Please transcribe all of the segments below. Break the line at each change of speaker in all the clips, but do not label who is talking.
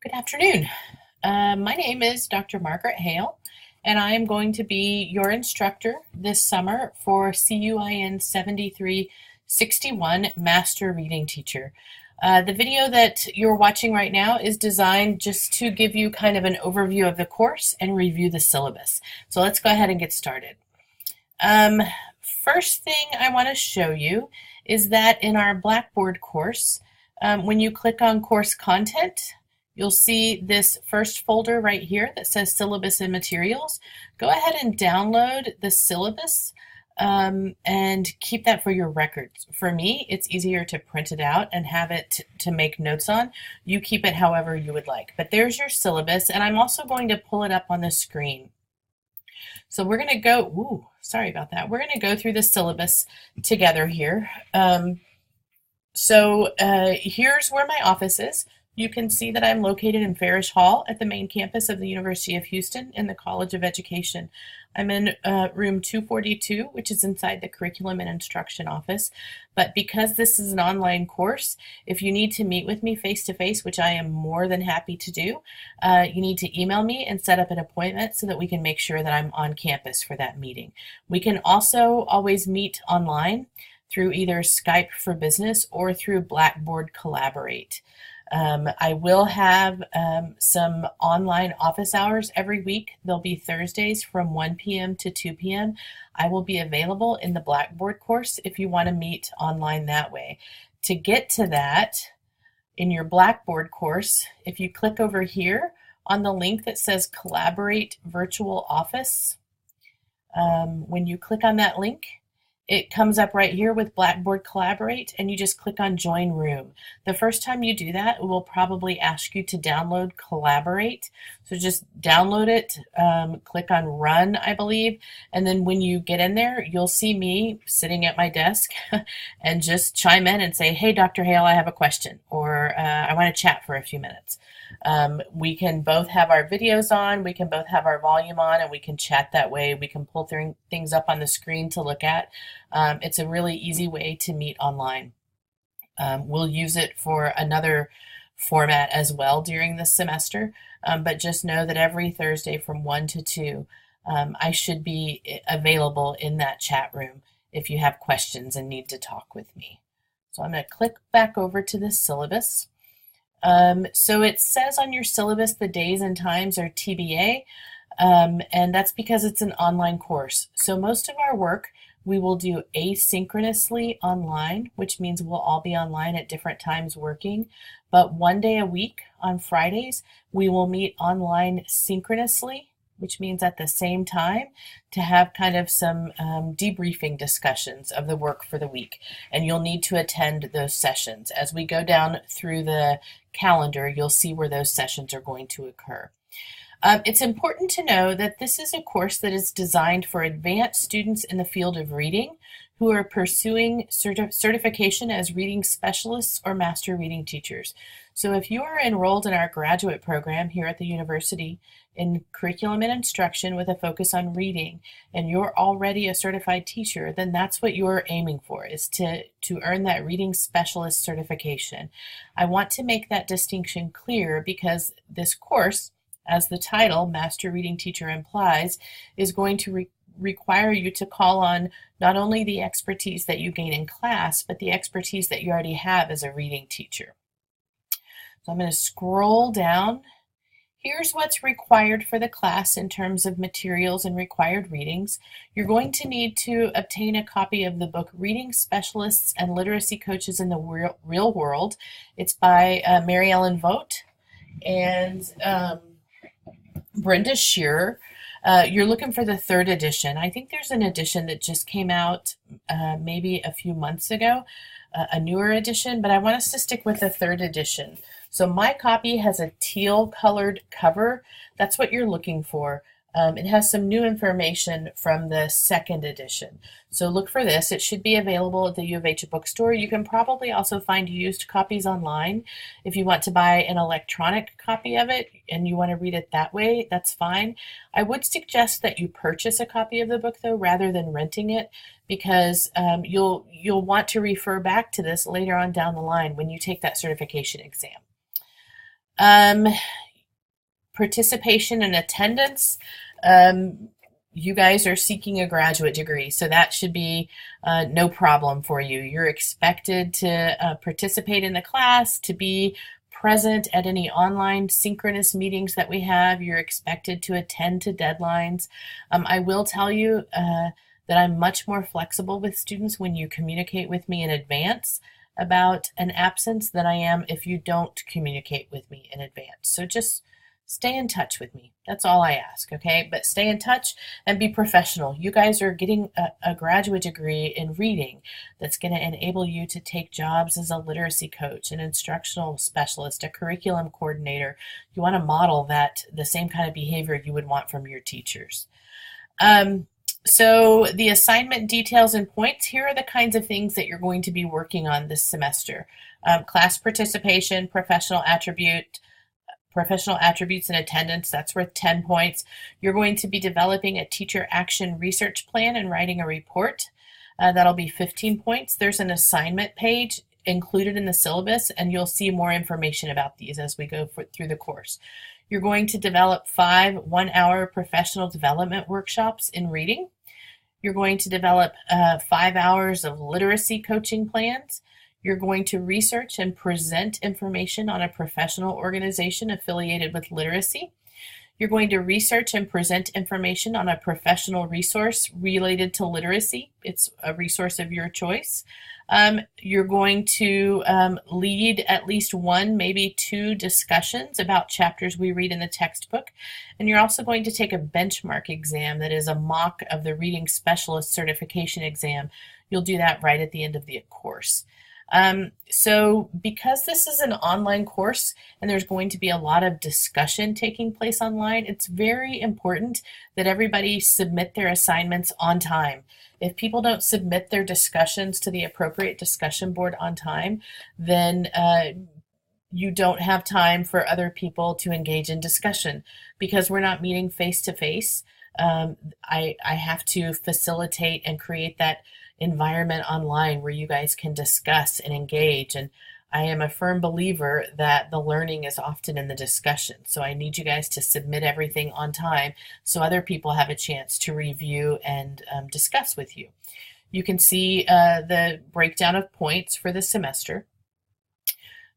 Good afternoon. My name is Dr. Margaret Hale, and I am going to be your instructor this summer for CUIN 7361 Master Reading Teacher. The video that you're watching right now is designed just to give you kind of an overview of the course and review the syllabus. So let's go ahead and get started. First thing I want to show you is that in our Blackboard course, when you click on course content, you'll see this first folder right here that says Syllabus and Materials. Go ahead and download the syllabus and keep that for your records. For me, it's easier to print it out and have it to make notes on. You keep it however you would like. But there's your syllabus, and I'm also going to pull it up on the screen. So we're going to go, sorry about that. We're going to go through the syllabus together here. Here's where my office is. You can see that I'm located in Farish Hall at the main campus of the University of Houston in the College of Education. I'm in room 242, which is inside the Curriculum and Instruction office. But because this is an online course, if you need to meet with me face-to-face, which I am more than happy to do, you need to email me and set up an appointment so that we can make sure that I'm on campus for that meeting. We can also always meet online through either Skype for Business or through Blackboard Collaborate. I will have some online office hours every week. They'll be Thursdays from 1 p.m. to 2 p.m. I will be available in the Blackboard course if you want to meet online that way. To get to that, in your Blackboard course, if you click over here on the link that says Collaborate Virtual Office, when you click on that link, it comes up right here with Blackboard Collaborate, and you just click on Join Room. The first time you do that, it will probably ask you to download Collaborate. So just download it, click on Run, I believe, and then when you get in there, you'll see me sitting at my desk and just chime in and say, hey, Dr. Hale, I have a question, or I want to chat for a few minutes. We can both have our videos on, we can both have our volume on, and we can chat that way. We can pull things up on the screen to look at. It's a really easy way to meet online. We'll use it for another format as well during this semester, but just know that every Thursday from 1 to 2, I should be available in that chat room if you have questions and need to talk with me. So I'm going to click back over to the syllabus. So it says on your syllabus the days and times are TBA, and that's because it's an online course. So most of our work we will do asynchronously online, which means we'll all be online at different times working. But one day a week on Fridays, we will meet online synchronously, which means at the same time, to have kind of some debriefing discussions of the work for the week. And you'll need to attend those sessions. As we go down through the calendar, you'll see where those sessions are going to occur. It's important to know that this is a course that is designed for advanced students in the field of reading who are pursuing certification as reading specialists or master reading teachers. So if you are enrolled in our graduate program here at the university in curriculum and instruction with a focus on reading, and you're already a certified teacher, then that's what you're aiming for, is to earn that reading specialist certification. I want to make that distinction clear because this course, as the title, Master Reading Teacher, implies, is going to require you to call on not only the expertise that you gain in class, but the expertise that you already have as a reading teacher. So I'm going to scroll down. Here's what's required for the class in terms of materials and required readings. You're going to need to obtain a copy of the book Reading Specialists and Literacy Coaches in the Real World. It's by Mary Ellen Vogt and Brenda Shearer. You're looking for the third edition. I think there's an edition that just came out maybe a few months ago, a newer edition, but I want us to stick with the third edition. So my copy has a teal colored cover. That's what you're looking for. It has some new information from the second edition. So look for this. It should be available at the U of H bookstore. You can probably also find used copies online. If you want to buy an electronic copy of it and you want to read it that way, that's fine. I would suggest that you purchase a copy of the book though, rather than renting it, because you'll want to refer back to this later on down the line when you take that certification exam. Um, Participation and attendance. Um, you guys are seeking a graduate degree, so that should be no problem for you. You're expected to participate in the class, to be present at any online synchronous meetings that we have. You're expected to attend to deadlines. I will tell you that I'm much more flexible with students when you communicate with me in advance about an absence than I am if you don't communicate with me in advance. So just stay in touch with me. That's all I ask, okay? But stay in touch and be professional. You guys are getting a graduate degree in reading that's going to enable you to take jobs as a literacy coach, an instructional specialist, a curriculum coordinator. You want to model the same kind of behavior you would want from your teachers. So the assignment details and points, here are the kinds of things that you're going to be working on this semester. Class participation, professional attributes and attendance, that's worth 10 points. You're going to be developing a teacher action research plan and writing a report. That'll be 15 points. There's an assignment page included in the syllabus, and you'll see more information about these as we go through the course. You're going to develop 5 one-hour professional development workshops in reading. You're going to develop 5 hours of literacy coaching plans. You're going to research and present information on a professional organization affiliated with literacy. You're going to research and present information on a professional resource related to literacy. It's a resource of your choice. You're going to lead at least 1, maybe 2 discussions about chapters we read in the textbook. And you're also going to take a benchmark exam that is a mock of the Reading Specialist Certification exam. You'll do that right at the end of the course. So because this is an online course and there's going to be a lot of discussion taking place online, it's very important that everybody submit their assignments on time. If people don't submit their discussions to the appropriate discussion board on time, then you don't have time for other people to engage in discussion. Because we're not meeting face to face, I have to facilitate and create that environment online where you guys can discuss and engage. And I am a firm believer that the learning is often in the discussion. So I need you guys to submit everything on time so other people have a chance to review and discuss with you. You can see the breakdown of points for the semester.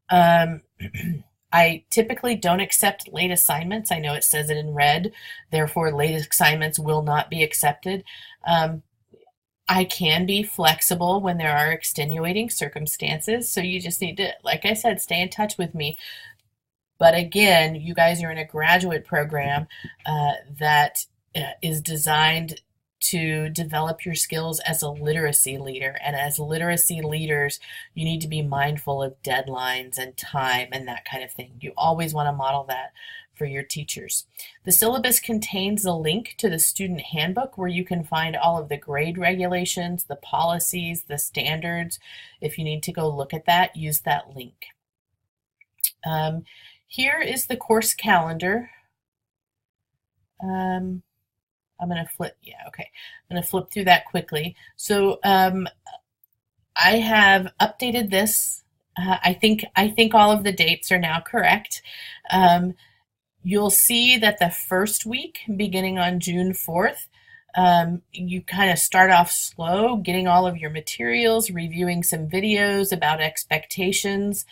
I typically don't accept late assignments. I know it says it in red, therefore late assignments will not be accepted. I can be flexible when there are extenuating circumstances, so you just need to, like I said, stay in touch with me. But again, you guys are in a graduate program that is designed to develop your skills as a literacy leader. And as literacy leaders, you need to be mindful of deadlines and time and that kind of thing. You always want to model that for your teachers. The syllabus contains a link to the student handbook where you can find all of the grade regulations, the policies, the standards. If you need to go look at that, use that link. Here is the course calendar. I'm going to flip, I'm going to flip through that quickly. So I have updated this. I think all of the dates are now correct. You'll see that the first week, beginning on June 4th, you kind of start off slow, getting all of your materials, reviewing some videos about expectations,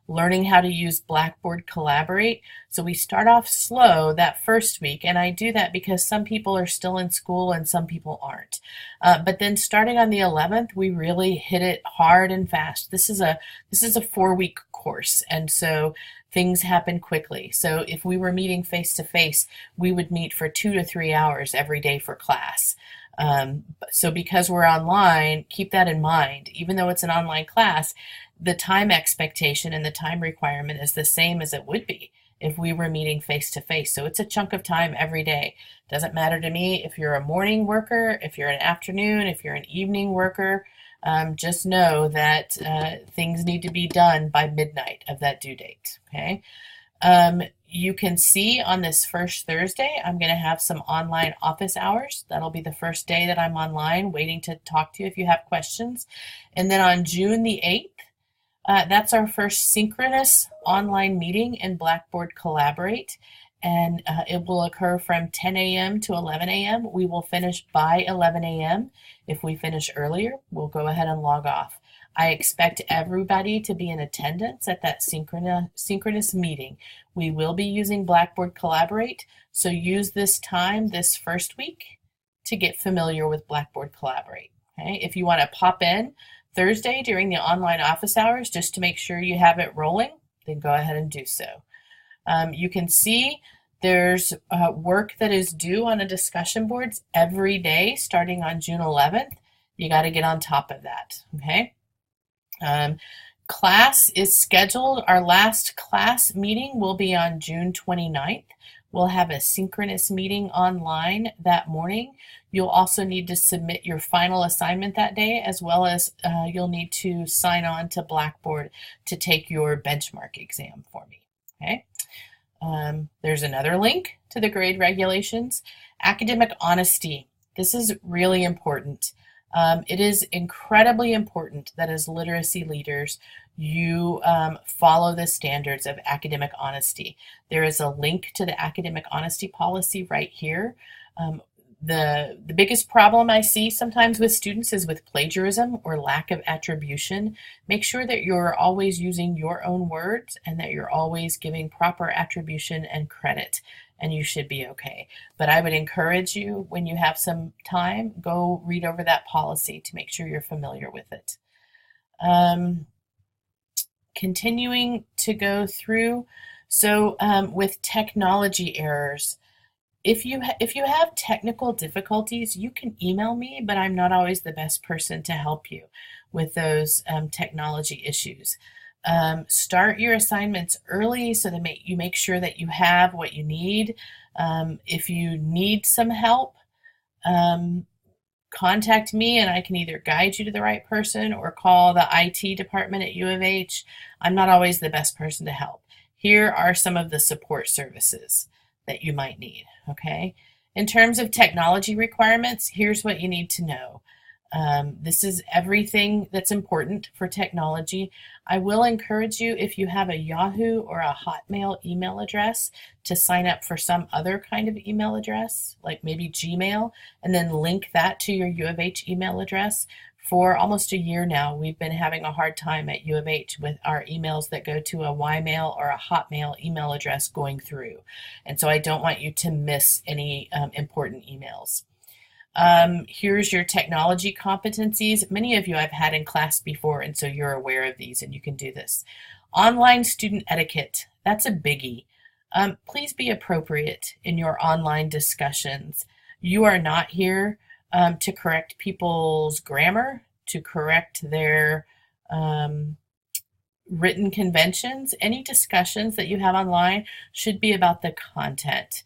learning how to use Blackboard Collaborate. So we start off slow that first week, and I do that because some people are still in school and some people aren't. But then starting on the 11th, we really hit it hard and fast. This is a 4-week course, and so things happen quickly. So if we were meeting face to face, we would meet for 2 to 3 hours every day for class. So because we're online, keep that in mind. Even though it's an online class, the time expectation and the time requirement is the same as it would be if we were meeting face to face. So it's a chunk of time every day. Doesn't matter to me if you're a morning worker, if you're an afternoon, if you're an evening worker. Just know that things need to be done by midnight of that due date, okay? You can see on this first Thursday, I'm going to have some online office hours. That'll be the first day that I'm online, waiting to talk to you if you have questions. And then on June the 8th, That's our first synchronous online meeting in Blackboard Collaborate, and it will occur from 10 a.m. to 11 a.m. We will finish by 11 a.m. If we finish earlier, we'll go ahead and log off. I expect everybody to be in attendance at that synchronous meeting. We will be using Blackboard Collaborate, so use this time this first week to get familiar with Blackboard Collaborate. Okay? If you want to pop in Thursday during the online office hours just to make sure you have it rolling, then go ahead and do so. You can see there's work that is due on the discussion boards every day starting on June 11th. You got to get on top of that, okay? Class is scheduled. Our last class meeting will be on June 29th. We'll have a synchronous meeting online that morning. You'll also need to submit your final assignment that day, as well as you'll need to sign on to Blackboard to take your benchmark exam for me, okay? There's another link to the grade regulations. Academic honesty. This is really important. It is incredibly important that as literacy leaders, you follow the standards of academic honesty. There is a link to the academic honesty policy right here. The biggest problem I see sometimes with students is with plagiarism or lack of attribution. Make sure that you're always using your own words and that you're always giving proper attribution and credit, and you should be okay. But I would encourage you, when you have some time, go read over that policy to make sure you're familiar with it. Continuing to go through, so with technology errors, if you have technical difficulties, you can email me, but I'm not always the best person to help you with those technology issues. Start your assignments early so that you make sure that you have what you need. If you need some help, contact me and I can either guide you to the right person or call the IT department at U of H. I'm not always the best person to help. Here are some of the support services that you might need, okay? In terms of technology requirements, here's what you need to know. This is everything that's important for technology. I will encourage you, if you have a Yahoo or a Hotmail email address, to sign up for some other kind of email address, like maybe Gmail, and then link that to your U of H email address. For almost a year now, we've been having a hard time at U of H with our emails that go to a Ymail or a Hotmail email address going through. And so I don't want you to miss any important emails. Here's your technology competencies. Many of you I've had in class before, and so you're aware of these and you can do this. Online student etiquette, that's a biggie. Please be appropriate in your online discussions. You are not here to correct people's grammar, to correct their written conventions. Any discussions that you have online should be about the content.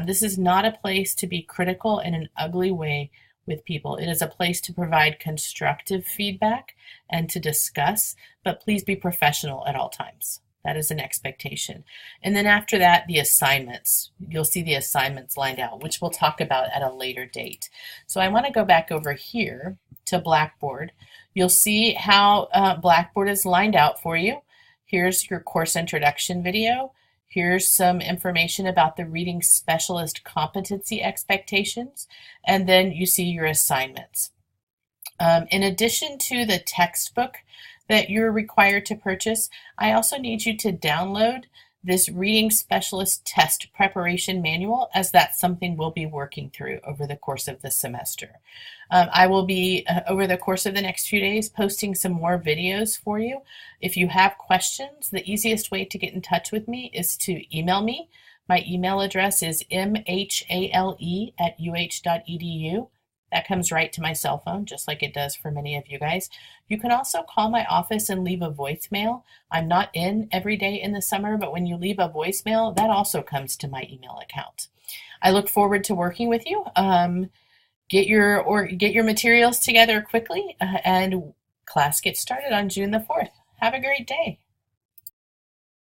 This is not a place to be critical in an ugly way with people. It is a place to provide constructive feedback and to discuss, but please be professional at all times. That is an expectation. And then after that, the assignments. You'll see the assignments lined out, which we'll talk about at a later date. So I want to go back over here to Blackboard. You'll see how Blackboard is lined out for you. Here's your course introduction video. Here's some information about the reading specialist competency expectations, and then you see your assignments. In addition to the textbook that you're required to purchase, I also need you to download this reading specialist test preparation manual, as that's something we'll be working through over the course of the semester. I will be, over the course of the next few days, posting some more videos for you. If you have questions, the easiest way to get in touch with me is to email me. My email address is mhale@uh.edu. That comes right to my cell phone, just like it does for many of you guys. You can also call my office and leave a voicemail. I'm not in every day in the summer, but when you leave a voicemail, that also comes to my email account. I look forward to working with you. Get your materials together quickly, and class gets started on June the 4th. Have a great day.